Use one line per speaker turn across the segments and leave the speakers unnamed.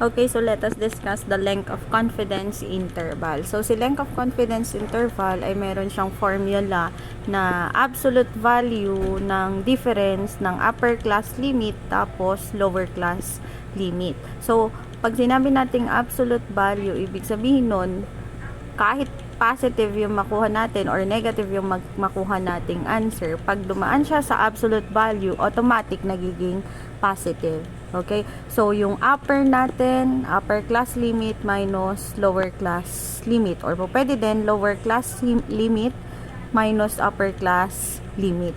Okay, so let us discuss the length of confidence interval. So, si length of confidence interval ay meron siyang formula na absolute value ng difference ng upper class limit tapos lower class limit. So, pag sinabi nating absolute value, ibig sabihin nun, kahit positive yung makuha natin or negative yung makuha nating answer, pag dumaan siya sa absolute value, automatic nagiging positive. Okay? So, yung upper natin, upper class limit minus lower class limit. Or pwede din lower class limit minus upper class limit.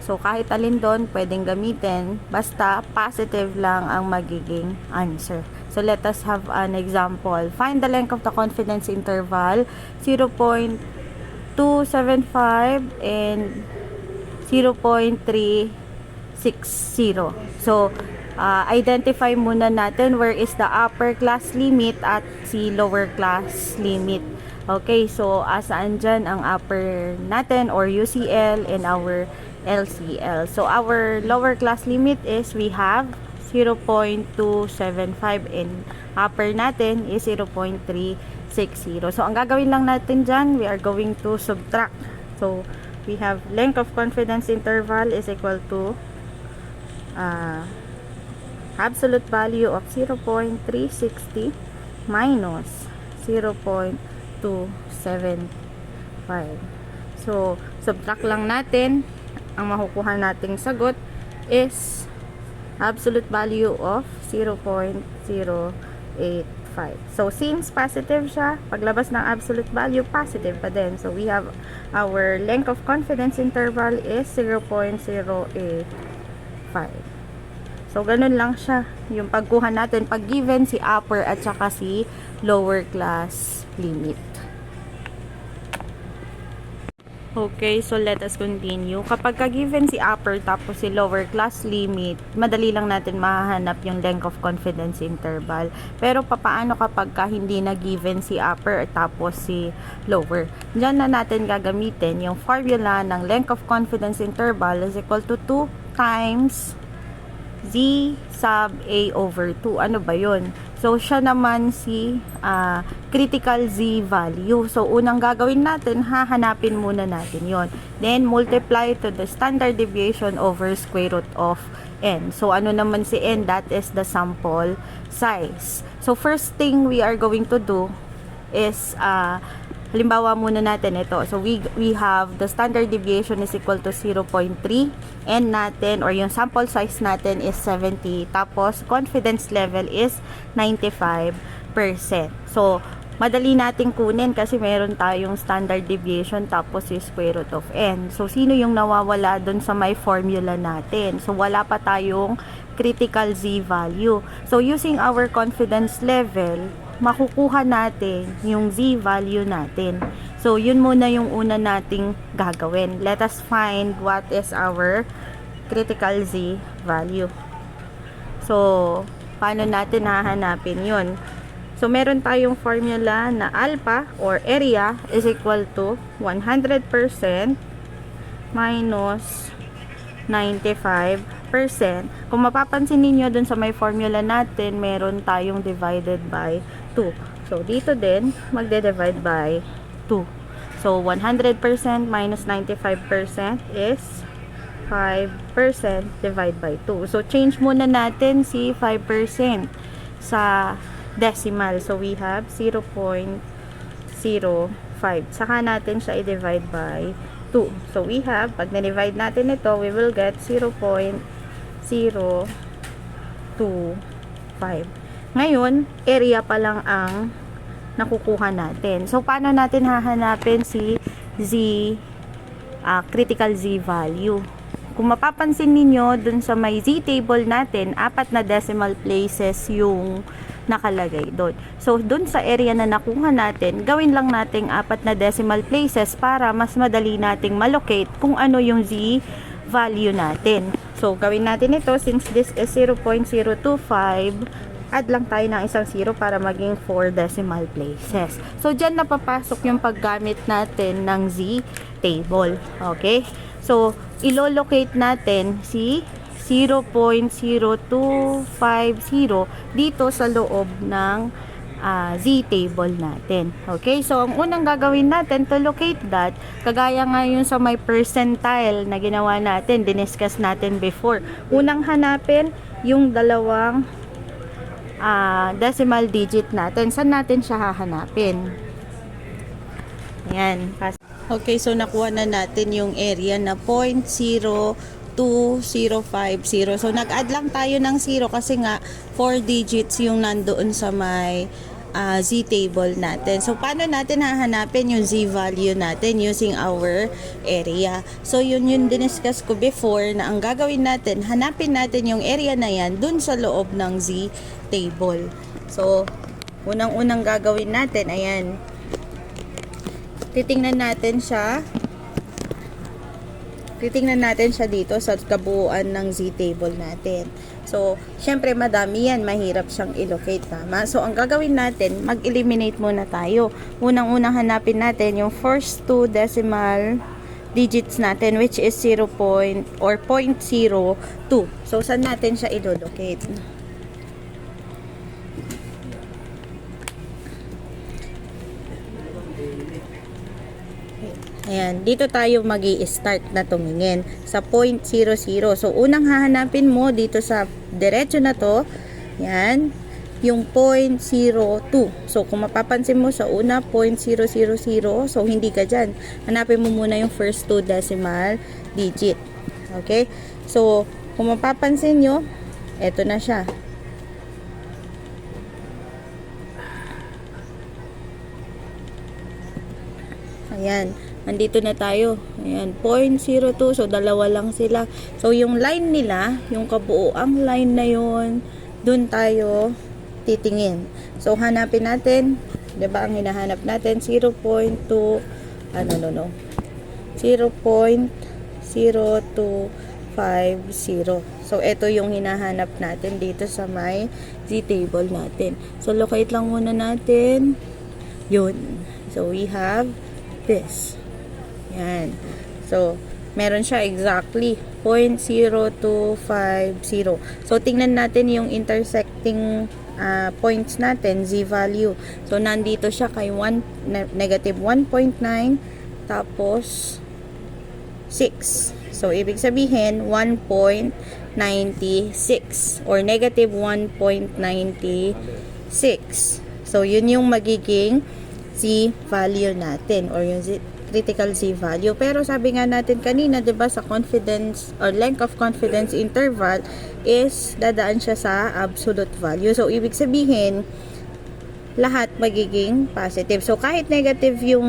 So, kahit alin doon, pwedeng gamitin. Basta, positive lang ang magiging answer. So, let us have an example. Find the length of the confidence interval 0.275 and 0.360. So, identify muna natin where is the upper class limit at si lower class limit. Okay, so asaan dyan ang upper natin or UCL and our LCL. So, our lower class limit is we have 0.275 and upper natin is 0.360. So, ang gagawin lang natin dyan, we are going to subtract. So, we have length of confidence interval is equal to absolute value of 0.360 minus 0.275. So, subtract lang natin. Ang makukuha nating sagot is absolute value of 0.085. So, since positive siya, paglabas ng absolute value, positive pa din. So, we have our length of confidence interval is 0.085. So, ganun lang siya. Yung pagkuha natin, pag given si upper at saka si lower class limit. Okay, so let us continue. Kapag ka-given si upper tapos si lower class limit, madali lang natin mahahanap yung length of confidence interval. Pero papaano kapag ka hindi na given si upper tapos si lower? Diyan na natin gagamitin yung formula ng length of confidence interval is equal to 2 times Z sub A over 2. Ano ba yun? So, siya naman si critical Z value. So, unang gagawin natin, hahanapin muna natin yon. Then, multiply to the standard deviation over square root of N. So, ano naman si N? That is the sample size. So, first thing we are going to do is, halimbawa muna natin ito. So, we have the standard deviation is equal to 0.3. N natin or yung sample size natin is 70. Tapos, confidence level is 95%. So, madali nating kunin kasi meron tayong standard deviation tapos yung square root of N. So, sino yung nawawala dun sa may formula natin? So, wala pa tayong critical Z value. So, using our confidence level, makukuha natin yung Z value natin. So, yun muna yung una nating gagawin. Let us find what is our critical Z value. So, paano natin hahanapin yun? So, meron tayong formula na alpha or area is equal to 100% minus 95%. Kung mapapansin ninyo dun sa may formula natin, meron tayong divided by 2. So, dito din, magde-divide by 2. So, 100% minus 95% is 5% divide by 2. So, change muna natin si 5% sa decimal. So, we have 0.05. Saka natin siya i-divide by 2. So, we have, pag na-divide natin ito, we will get 0.025. Ngayon, area pa lang ang nakukuha natin. So, paano natin hahanapin si critical Z value? Kung mapapansin ninyo, dun sa may Z table natin, 4 na decimal places yung nakalagay doon. So, dun sa area na nakuha natin, gawin lang nating 4 na decimal places para mas madali nating malocate kung ano yung Z value natin. So, gawin natin ito since this is 0.025, add lang tayo ng isang 0 para maging 4 decimal places. So, dyan napapasok yung paggamit natin ng Z table. Okay? So, ilolocate natin si 0.0250 dito sa loob ng z-table natin. Okay, so ang unang gagawin natin to locate that, kagaya nga yung sa may percentile na ginawa natin, diniscuss natin before. Unang hanapin yung dalawang decimal digit natin. Saan natin siya hahanapin? Ayan. Okay, so nakuha na natin yung area na 0.02050. So nag-add lang tayo ng 0 kasi nga 4 digits yung nandoon sa may z-table natin. So paano natin hahanapin yung z-value natin using our area? So yun diniscuss ko before na ang gagawin natin, hanapin natin yung area na yan dun sa loob ng z-table. So unang-unang gagawin natin, ayan, titingnan natin siya dito sa kabuuan ng z-table natin. So, syempre madami yan, mahirap siyang i-locate, tama? So, ang gagawin natin, mag-eliminate muna tayo. Unang-unang hanapin natin yung first two decimal digits natin, which is 0.02. So, saan natin siya i-locate? Ayan, dito tayo magi-start na tumingin sa 0.00. So, unang hahanapin mo dito sa diretso na to, yan, yung 0.02. So, kung mapapansin mo sa una, 0.000, so hindi ka dyan. Hanapin mo muna yung first two decimal digit. Okay? So, kung mapapansin nyo, eto na siya. Ayan. Nandito na tayo. Ayan, 0.02. So, dalawa lang sila. So, yung line nila, yung kabuuang line na yun, dun tayo titingin. So, hanapin natin, diba ang hinahanap natin, 0.2, 0.0250. So, ito yung hinahanap natin dito sa may z-table natin. So, locate lang muna natin yun. So, we have this. Yan. So, meron siya exactly 0.0250. So, tingnan natin yung intersecting points natin, z-value. So, nandito siya kay negative 1.9 tapos 6. So, ibig sabihin 1.96 or negative 1.96. So, yun yung magiging z-value natin or yung critical z-value. Pero sabi nga natin kanina, 'di ba, sa confidence or length of confidence interval is dadaan siya sa absolute value. So ibig sabihin lahat magiging positive. So kahit negative yung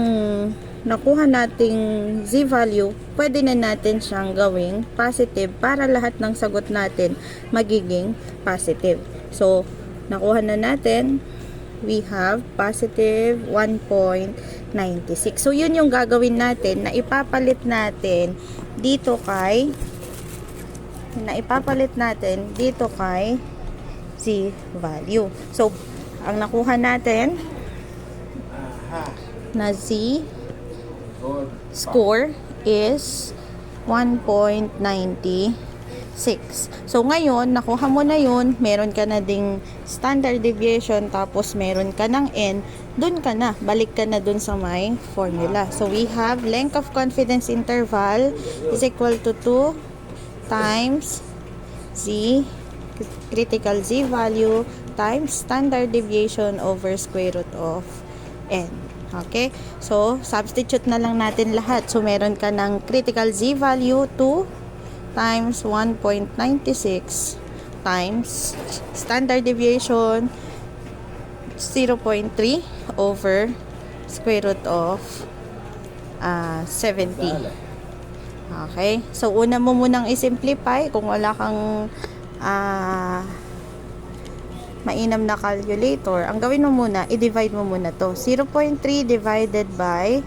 nakuha nating z-value, pwede na natin siyang gawing positive para lahat ng sagot natin magiging positive. So nakuha na natin, we have positive 1.96. So, yun yung gagawin natin na ipapalit natin dito kay z-value. So, ang nakuha natin na z score is 1.96. So, ngayon, nakuha mo na yun, meron ka na ding standard deviation, tapos meron ka ng n, dun ka na, balik ka na dun sa my formula. So, we have length of confidence interval is equal to 2 times z, critical z value, times standard deviation over square root of n. Okay? So, substitute na lang natin lahat. So, meron ka ng critical z value 2 times 1.96 times standard deviation 0.3 over square root of 70. Okay? So, una mo munang i-simplify kung wala kang mainam na calculator. Ang gawin mo muna, i-divide mo muna to. 0.3 divided by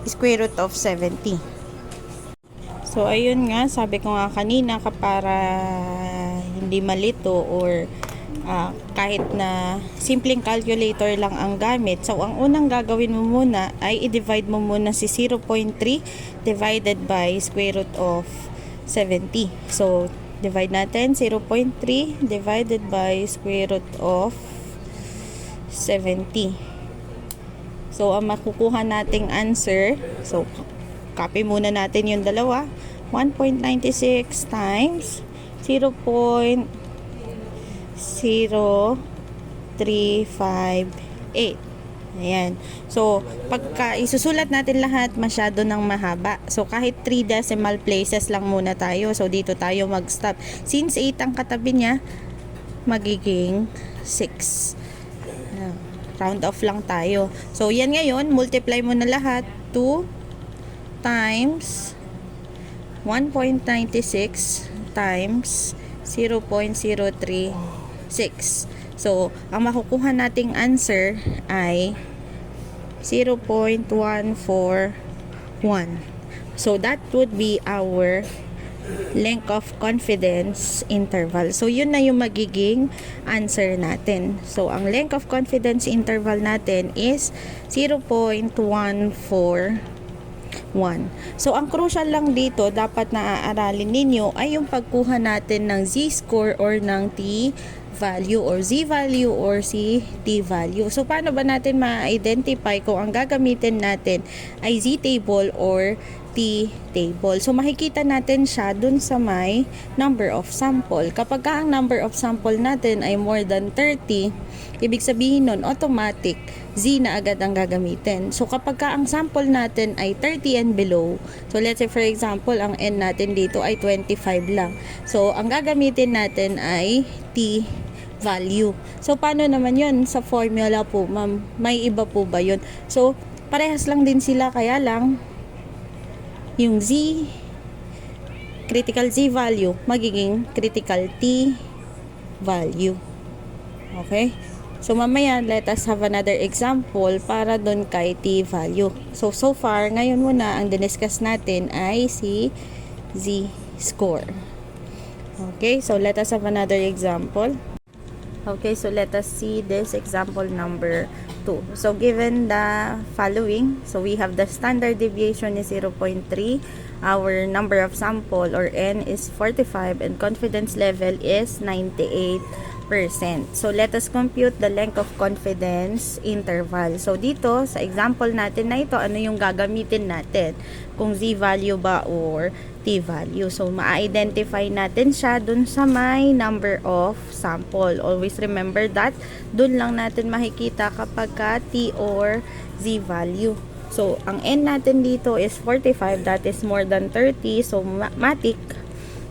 square root of 70. So, ayun nga, sabi ko nga kanina, para hindi malito or kahit na simpleng calculator lang ang gamit. So, ang unang gagawin mo muna ay i-divide mo muna si 0.3 divided by square root of 70. So, divide natin 0.3 divided by square root of 70. So, ang makukuha nating answer, so, copy muna natin yung dalawa. 1.96 times 0.0358. Ayan. So, pagka isusulat natin lahat, masyado nang mahaba. So, kahit 3 decimal places lang muna tayo. So, dito tayo mag-stop. Since 8 ang katabi niya, magiging 6. Round off lang tayo. So, yan ngayon, multiply mo na lahat. 2 times 1.96 times 0.036. So, ang makukuha nating answer ay 0.141. So, that would be our length of confidence interval. So, yun na yung magiging answer natin. So, ang length of confidence interval natin is 0.141. So, ang crucial lang dito, dapat naaaralin ninyo ay yung pagkuha natin ng z-score or ng t-value or z-value or t-value. So, paano ba natin ma-identify kung ang gagamitin natin ay z-table or t-table? So, makikita natin siya dun sa may number of sample. Kapag ang number of sample natin ay more than 30, ibig sabihin nun, automatic, Z na agad ang gagamitin. So, kapag ang sample natin ay 30 and below, so let's say for example, ang N natin dito ay 25 lang. So, ang gagamitin natin ay T value. So, paano naman yun sa formula po, ma'am? May iba po ba yun? So, parehas lang din sila, kaya lang, yung Z, critical Z value, magiging critical T value. Okay? So, mamaya, let us have another example para dun kay t-value. So far, ngayon muna, ang diniscuss natin ay si z-score. Okay, so let us have another example. Okay, so let us see this example number 2. So, given the following, so we have the standard deviation is 0.3, our number of sample or N is 45, and confidence level is 98%. So, let us compute the length of confidence interval. So, dito, sa example natin na ito, ano yung gagamitin natin? Kung z-value ba or t-value. So, ma-identify natin siya dun sa may number of sample. Always remember that, dun lang natin makikita kapag ka t or z-value. So, ang n natin dito is 45, that is more than 30. So, matik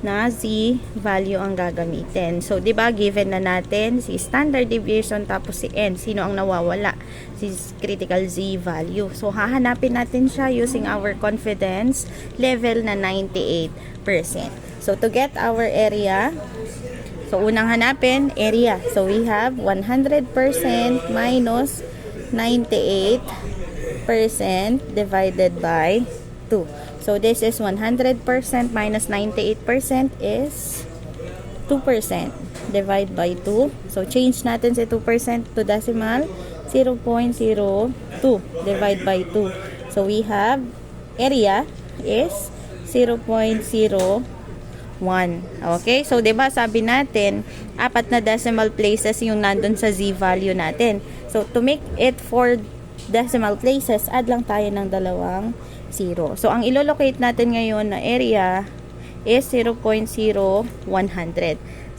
na z value ang gagamitin. So, 'di ba, given na natin si standard deviation tapos si n, sino ang nawawala? Si critical z value. So, hahanapin natin siya using our confidence level na 98%. So, to get our area, so unang hanapin area. So, we have 100% minus 98% divided by 2. So, this is 100% minus 98% is 2%. Divide by 2. So, change natin si 2% to decimal. 0.02 divide by 2. So, we have area is 0.01. Okay? So, diba sabi natin, 4 na decimal places yung nandun sa z value natin. So, to make it 4 decimal places, add lang tayo ng 2 0. So, ang ilolocate natin ngayon na area is 0.0100.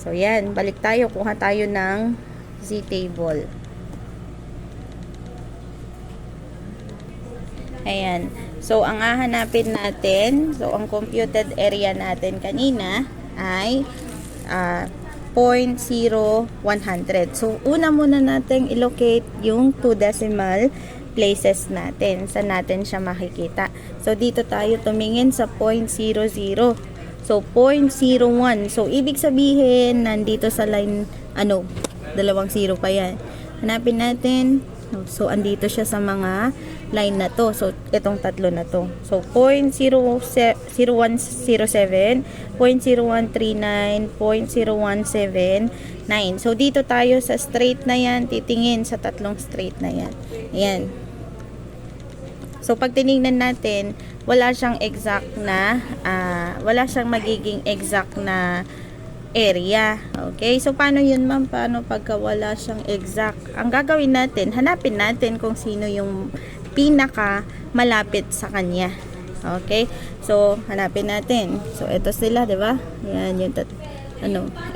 So, yan. Balik tayo. Kuha tayo ng z-table. Ayan. So, ang hahanapin natin, so, ang computed area natin kanina ay 0.0100. So, una muna natin ilocate yung 2 decimal places natin. Saan natin siya makikita? So, dito tayo tumingin sa 0.00. So, 0.01. So, ibig sabihin, nandito sa line, 2 0 pa yan. Hanapin natin. So, andito siya sa mga line na to. So, itong 3 na to. So, 0.0107, 0.0139, 0.0179. So, dito tayo sa straight na yan. Titingin sa 3 straight na yan. Ayan. So, pag tinignan natin, wala siyang exact na, wala siyang magiging exact na area. Okay? So, paano yun, ma'am? Paano pagka wala siyang exact? Ang gagawin natin, hanapin natin kung sino yung pinaka malapit sa kanya. Okay? So, hanapin natin. So, ito sila, di ba? Yan, yung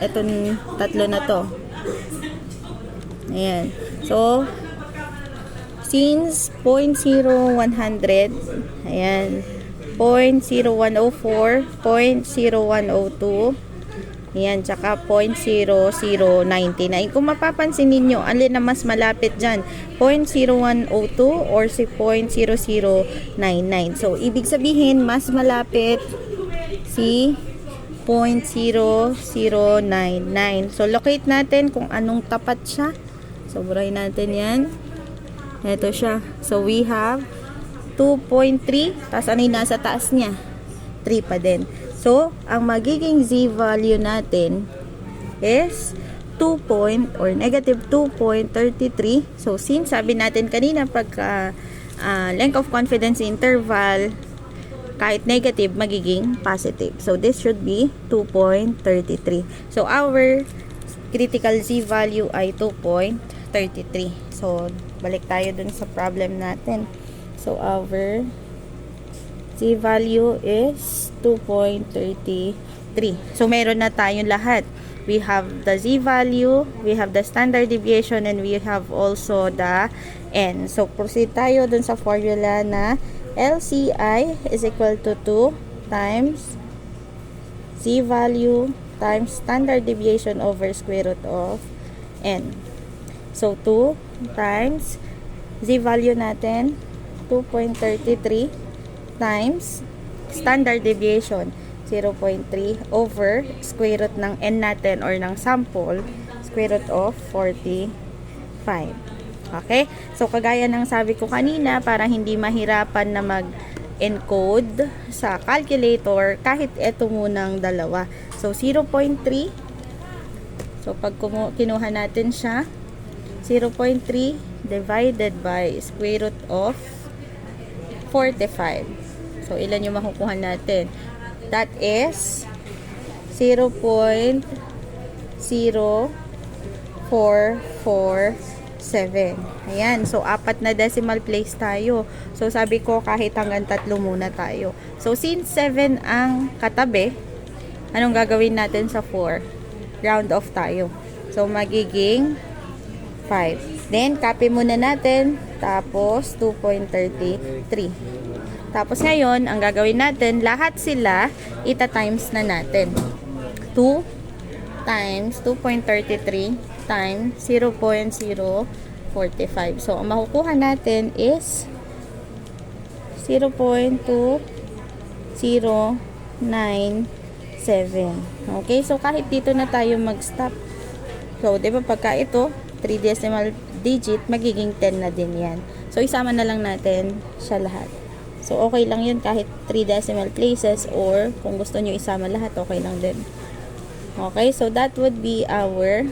etong tatlo na to. Ayan. So, since 0.0100, ayan, 0.0104, 0.0102, ayan, tsaka 0.0099. Kung mapapansin ninyo, alin na mas malapit dyan? 0.0102 or si 0.0099. So, ibig sabihin, mas malapit si 0.0099. So, locate natin kung anong tapat siya. So, burahin natin yan. Ito siya. So, we have 2.3. Tapos, ano yung nasa taas niya? 3 pa din. So, ang magiging z value natin is 2 or negative 2.33. So, since sabi natin kanina pagka length of confidence interval, kahit negative, magiging positive. So, this should be 2.33. So, our critical z value ay 2.33. So, balik tayo dun sa problem natin. So, our z value is 2.33. So, meron na tayong lahat. We have the z value, we have the standard deviation, and we have also the n. So, proceed tayo dun sa formula na LCI is equal to 2 times z value times standard deviation over square root of n. So, 2 times z value natin, 2.33 times standard deviation, 0.3 over square root ng n natin or ng sample, square root of 45. Okay? So, kagaya ng sabi ko kanina, para hindi mahirapan na mag-encode sa calculator, kahit ito munang dalawa. So, 0.3. So, pag kinuha natin siya, 0.3 divided by square root of 45. So, ilan yung makukuha natin? That is 0.0447. Ayan. So, 4 na decimal place tayo. So, sabi ko kahit hanggang 3 muna tayo. So, since 7 ang katabi, anong gagawin natin sa 4? Round off tayo. So, magiging 5. Then, copy muna natin. Tapos, 2.33. Tapos ngayon, ang gagawin natin, lahat sila, ita-times na natin. 2 times 2.33 times 0.045. So, ang makukuha natin is 0.2097. Okay? So, kahit dito na tayo mag-stop. So, di ba pagka ito, 3 decimal digit, magiging 10 na din yan. So, isama na lang natin siya lahat. So, okay lang yun kahit 3 decimal places or kung gusto nyo isama lahat, okay lang din. Okay, so that would be our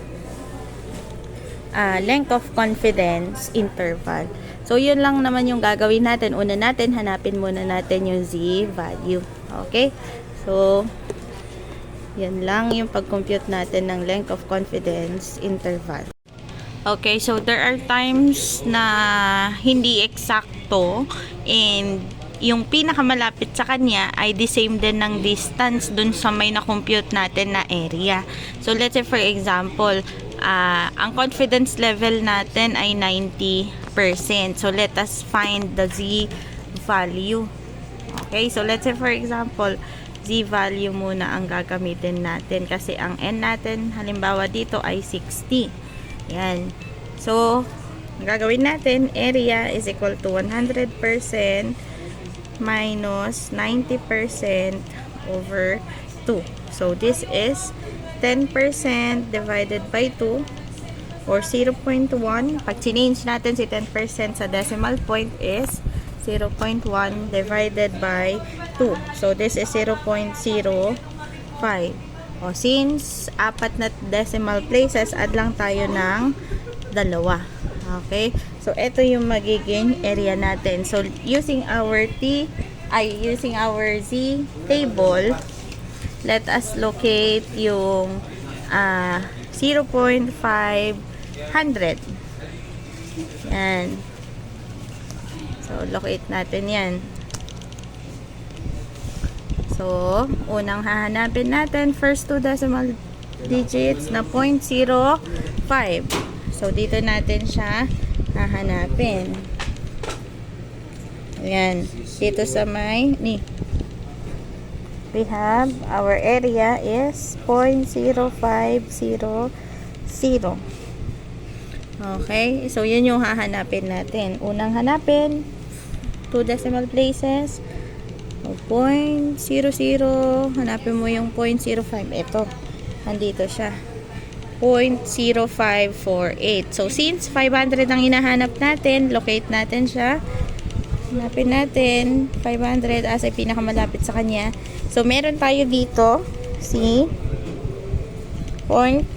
length of confidence interval. So, yun lang naman yung gagawin natin. Una natin, hanapin muna natin yung z value. Okay, so, yan lang yung pag-compute natin ng length of confidence interval. Okay, so there are times na hindi eksakto and yung pinakamalapit sa kanya ay the same din ng distance dun sa may na-compute natin na area. So, let's say for example, ang confidence level natin ay 90%. So, let us find the z value. Okay, so let's say for example, z value muna ang gagamitin natin kasi ang n natin halimbawa dito ay 60. Yan. So, ang gagawin natin, area is equal to 100% minus 90% over 2. So, this is 10% divided by 2 or 0.1. Pag change natin si 10% sa decimal point is 0.1 divided by 2. So, this is 0.05. O, since 4 na decimal places, add lang tayo ng 2. Okay? So, ito yung magiging area natin. So, using our Z table, let us locate yung 0.500. Yan. So, locate natin yan. So, unang hahanapin natin, first two decimal digits na 0.05. So, dito natin siya hahanapin. Ayan. Dito sa may, we have, our area is 0.0500. Okay. So, yun yung hahanapin natin. Unang hanapin, two decimal places. 0.00, hanapin mo yung 0.05. Ito, nandito siya. 0.0548. So, since 500 ang hinahanap natin, locate natin siya. Hanapin natin 500 as ay pinakamalapit sa kanya. So, meron tayo dito si point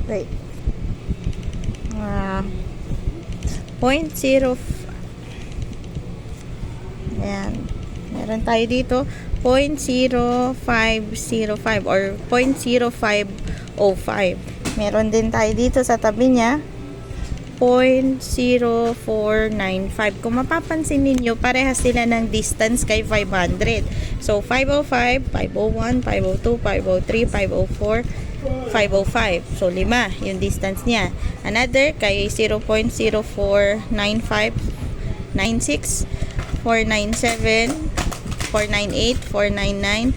wait 0.05. Ayan. Meron tayo dito 0.0505 or 0.0505. Meron din tayo dito sa tabi niya 0.0495. Kung mapapansin ninyo, parehas sila ng distance kay 500. So, 505, 501, 502, 503, 504, 505. So, 5 yung distance niya. Another kay 0.0495, 96, 497, 498, 499,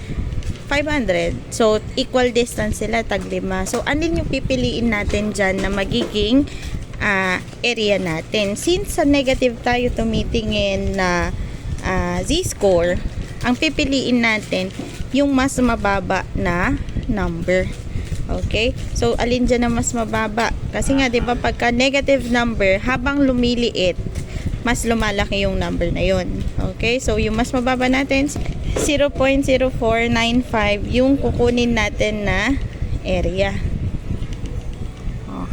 500. So, equal distance sila, tag 5. So, alin yung pipiliin natin dyan na magiging area natin? Since sa negative tayo tumitingin na z-score, ang pipiliin natin yung mas mababa na number. Okay? So, alin dyan na mas mababa? Kasi nga, di ba, pagka negative number, habang lumiliit, mas lumalaki yung number na yun. Okay? So, yung mas mababa natin, 0.0495 yung kukunin natin na area.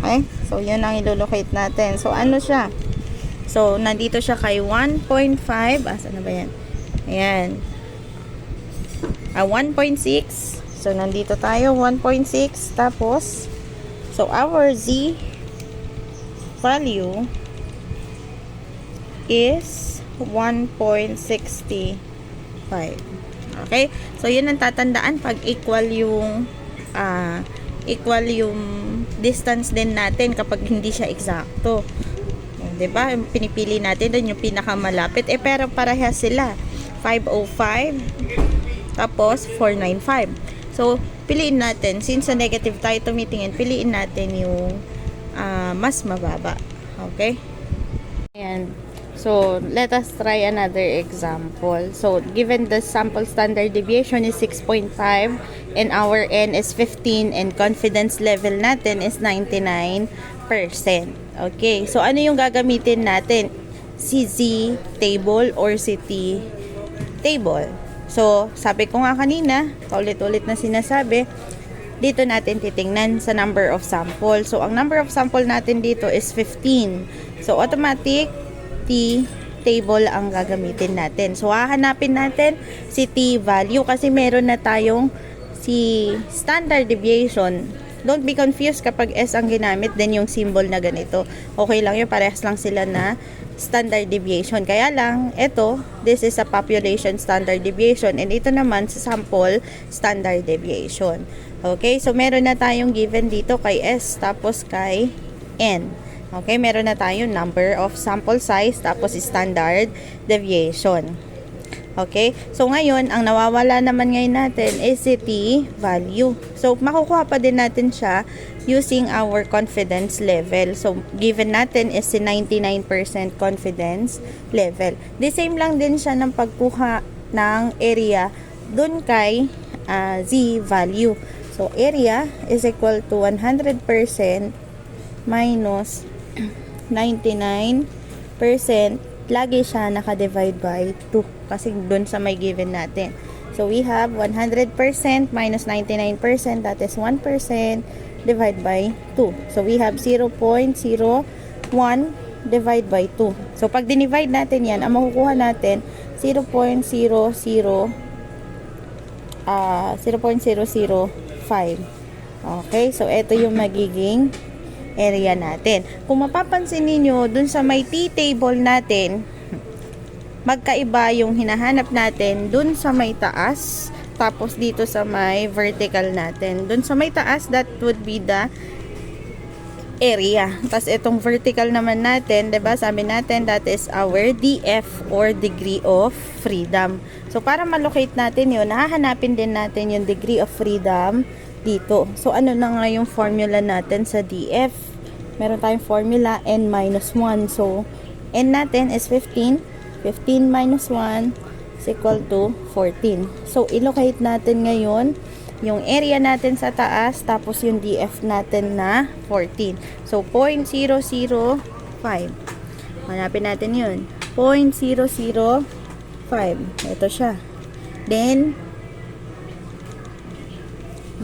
Okay? So, yun ang ilolocate natin. So, ano siya? So, nandito siya kay 1.5. Asa na ba yan? Ayan. 1.6. So, nandito tayo, 1.6. Tapos, so, our Z value is 1.65. Okay? So, yun ang tatandaan pag equal yung distance din natin kapag hindi siya eksakto. Diba? Pinipili natin doon yung pinakamalapit. Pero parehas sila. 505 tapos 495. So, piliin natin. Since sa negative tayo tumitingin, piliin natin yung mas mababa. Okay? Ayan. So, let us try another example. So, given the sample standard deviation is 6.5 and our N is 15 and confidence level natin is 99%. Okay. So, ano yung gagamitin natin? Si Z table or si T table. So, sabi ko nga kanina, paulit-ulit na sinasabi, dito natin titingnan sa number of sample. So, ang number of sample natin dito is 15. So, automatic T table ang gagamitin natin. So, hahanapin natin si T value kasi meron na tayong si standard deviation. Don't be confused kapag S ang ginamit then yung symbol na ganito. Okay lang yun, parehas lang sila na standard deviation. Kaya lang, ito, this is a population standard deviation and ito naman sa sample standard deviation. Okay, so meron na tayong given dito kay S tapos kay N. Okay, meron na tayong number of sample size tapos standard deviation. Okay, so ngayon, ang nawawala naman ngayon natin is si T value. So, makukuha pa din natin siya using our confidence level. So, given natin is si 99% confidence level. The same lang din siya ng pagkuha ng area dun kay Z value. So, area is equal to 100% minus 99%, lagi siya naka-divide by 2 kasi dun sa may given natin. So we have 100% minus 99%, that is 1%, divide by 2. So we have 0.01 divide by 2. So pag dinivide natin yan, ang makukuha natin 0.005. Okay, so ito yung magiging area natin. Kung mapapansin niyo dun sa may T-table natin, magkaiba yung hinahanap natin dun sa may taas, tapos dito sa may vertical natin. Dun sa may taas, that would be the area. Tapos itong vertical naman natin, 'di ba? Sabi natin that is our DF or degree of freedom. So para ma-locate natin 'yon, hahanapin din natin yung degree of freedom dito. So ano na nga yung formula natin sa DF? Meron tayong formula n-1. So n natin is 15. 15 minus 1 is equal to 14. So i-locate natin ngayon yung area natin sa taas, tapos yung DF natin na 14. So, 0.005. Hanapin natin yun. 0.005. Ito siya. Then,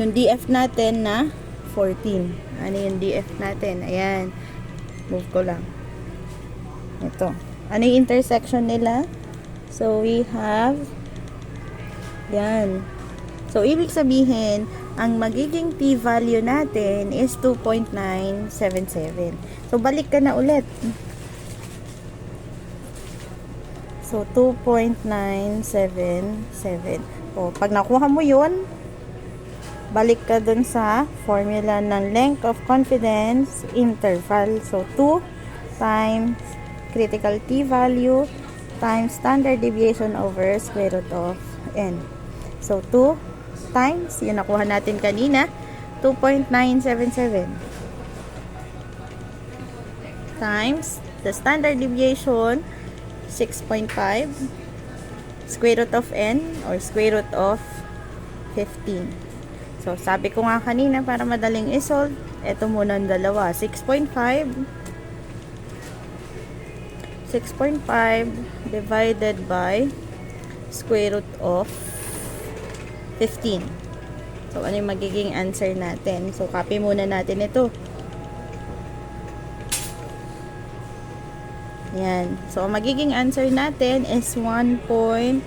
yung DF natin na 14. Ano yung DF natin? Ayan. Move ko lang. Ito. Ano yung intersection nila? So, we have yan. So, ibig sabihin, ang magiging p-value natin is 2.977. So, balik ka na ulit. So, 2.977. O, pag nakuha mo yun, balik ka dun sa formula ng length of confidence interval. So, 2 times critical t-value times standard deviation over square root of n. So, 2 times, yun nakuha natin kanina, 2.977 times the standard deviation 6.5 square root of n or square root of 15. So sabi ko nga kanina, para madaling isolve, ito muna ang dalawa, 6.5 divided by square root of 15. So, ano yung magiging answer natin? So, copy muna natin ito. Yan. So, ang magiging answer natin is 1.678.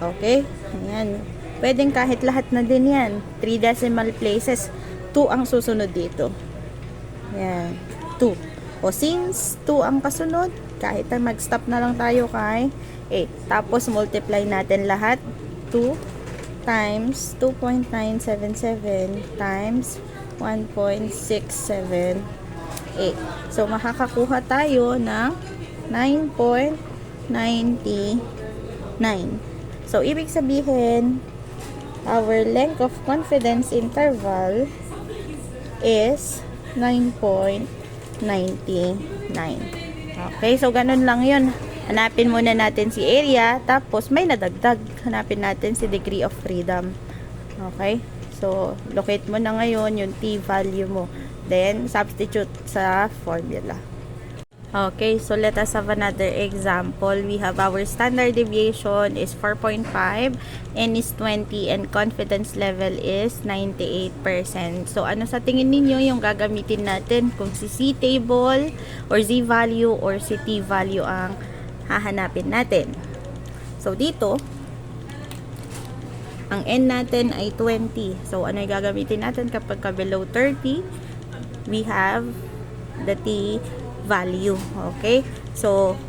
Okay? Ayan. Pwedeng kahit lahat na din yan. 3 decimal places. 2 ang susunod dito. Yan. 2. O, since 2 ang kasunod, kahit na mag-stop na lang tayo kay 8. Tapos, multiply natin lahat. 2 times 2.977 times 1.678. So, makakakuha tayo ng 9.99. So, ibig sabihin, our length of confidence interval is 9.99. Okay, so ganun lang yun. Hanapin muna natin si area, tapos may nadagdag. Hanapin natin si degree of freedom. Okay? So, locate mo na ngayon yung t-value mo. Then, substitute sa formula. Okay, so let us have another example. We have our standard deviation is 4.5, n is 20, and confidence level is 98%. So, ano sa tingin ninyo yung gagamitin natin? Kung si C-table, or Z-value, or si T-value ang hahanapin natin. So, dito, ang n natin ay 20. So, ano yung gagamitin natin kapag below 30? We have the T value. Okay? So,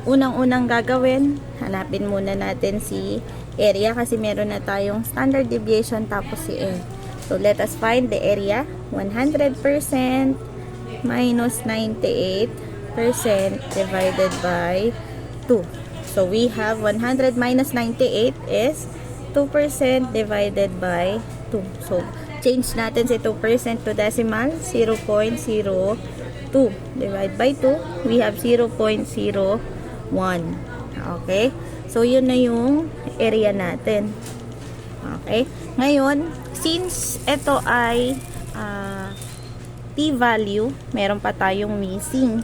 unang-unang gagawin, hanapin muna natin si area kasi meron na tayong standard deviation tapos si n. So, let us find the area. 100% minus 98% divided by 2. So, we have 100 minus 98 is 2% divided by 2. So, change natin si 2% to decimal, 0.02. Divide by 2, we have 0.01. Okay? So, yun na yung area natin. Okay? Ngayon, since ito ay t-value, meron pa tayong missing.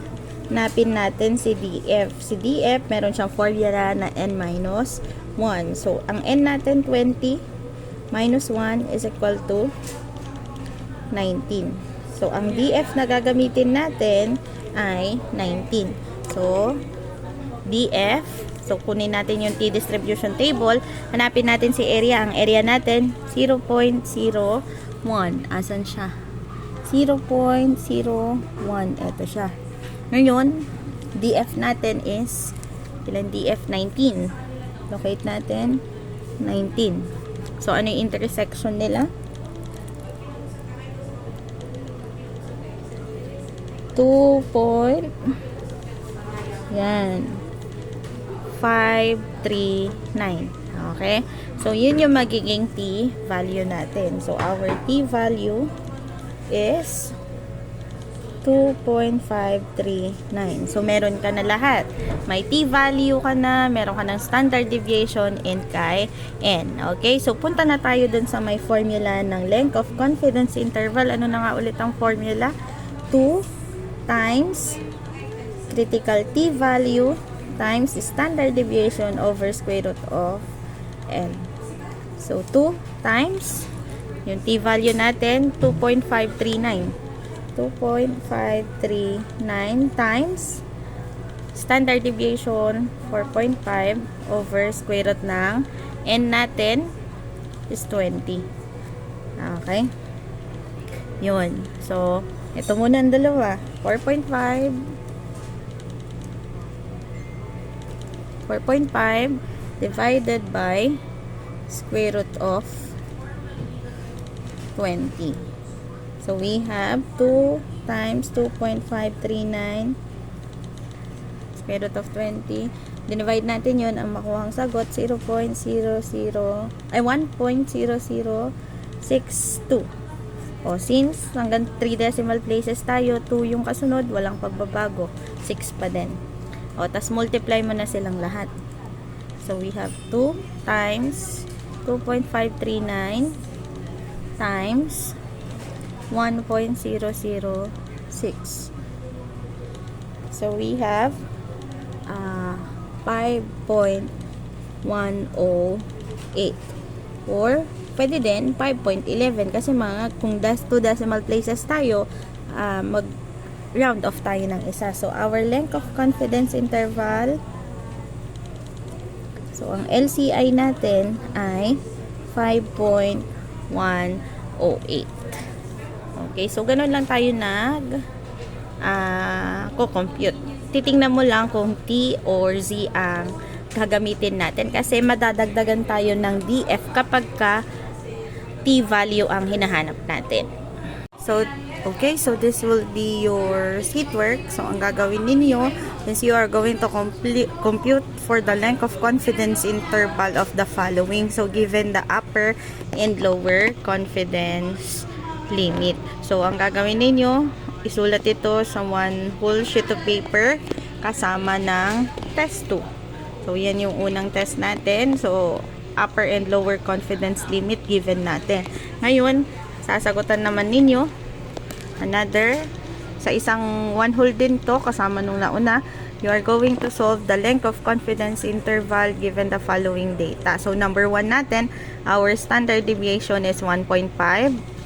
hanapin natin si DF. Si DF, meron siyang formula na n minus 1. So, ang n natin 20 minus 1 is equal to 19. So, ang DF na gagamitin natin ay 19. So, DF, so kunin natin yung T-distribution table. Hanapin natin si area. Ang area natin, 0.01. Asan siya? 0.01. Ito siya. Ngayon, DF natin is, ilan DF? 19. Locate natin, 19. So, ano yung intersection nila? 2. Yan. 539. Okay? So, yun yung magiging T value natin. So, our T value is 2.539. So, meron ka na lahat. May T value ka na, meron ka ng standard deviation, and kay N. Okay? So, punta na tayo dun sa may formula ng length of confidence interval. Ano na nga ulit ang formula? 2 times critical T value times standard deviation over square root of N. So, 2 times yung T value natin, 2.539. 2.539 times standard deviation, 4.5 over square root ng N natin is 20. Okay? Yun. So, ito muna ang dalawa. 4.5 divided by square root of 20. So, we have 2 times 2.539 square root of 20. Dinivide natin yun. Ang makuhang sagot, 1.0062. O, since hanggang 3 decimal places tayo, 2 yung kasunod, walang pagbabago. 6 pa din. O, tas multiply mo na silang lahat. So, we have 2 times 2.539 times 1.006. So, we have 5.108. Or, pwede din 5.11 kasi kung 2 decimal places tayo, mag round off tayo ng isa. So, our length of confidence interval, so, ang LCI natin ay 5.108. Okay, so, ganun lang tayo ko-compute. Titingnan mo lang kung T or Z ang gagamitin natin kasi madadagdagan tayo ng DF kapag T value ang hinahanap natin. So, okay, so this will be your sheet work. So, ang gagawin ninyo is you are going to compute for the length of confidence interval of the following. So, given the upper and lower confidence limit. So, ang gagawin ninyo, isulat ito sa one whole sheet of paper kasama ng test 2. So, yan yung unang test natin. So, upper and lower confidence limit given natin. Ngayon, sasagutan naman ninyo another sa isang one whole din to kasama nung nauna. You are going to solve the length of confidence interval given the following data. So, number 1 natin, our standard deviation is 1.5.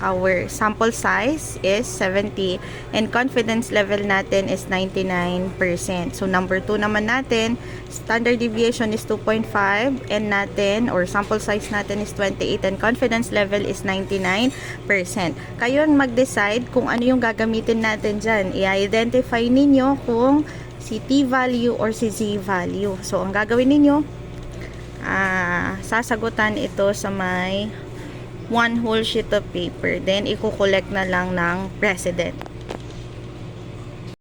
Our sample size is 70. And confidence level natin is 99%. So, number 2 naman natin, standard deviation is 2.5. And natin, or sample size natin is 28. And confidence level is 99%. Kayo mag-decide kung ano yung gagamitin natin dyan. I-identify ninyo kung si T value or si Z value. So, ang gagawin ninyo, sasagutan ito sa may one whole sheet of paper. Then, i-collect na lang ng precedent.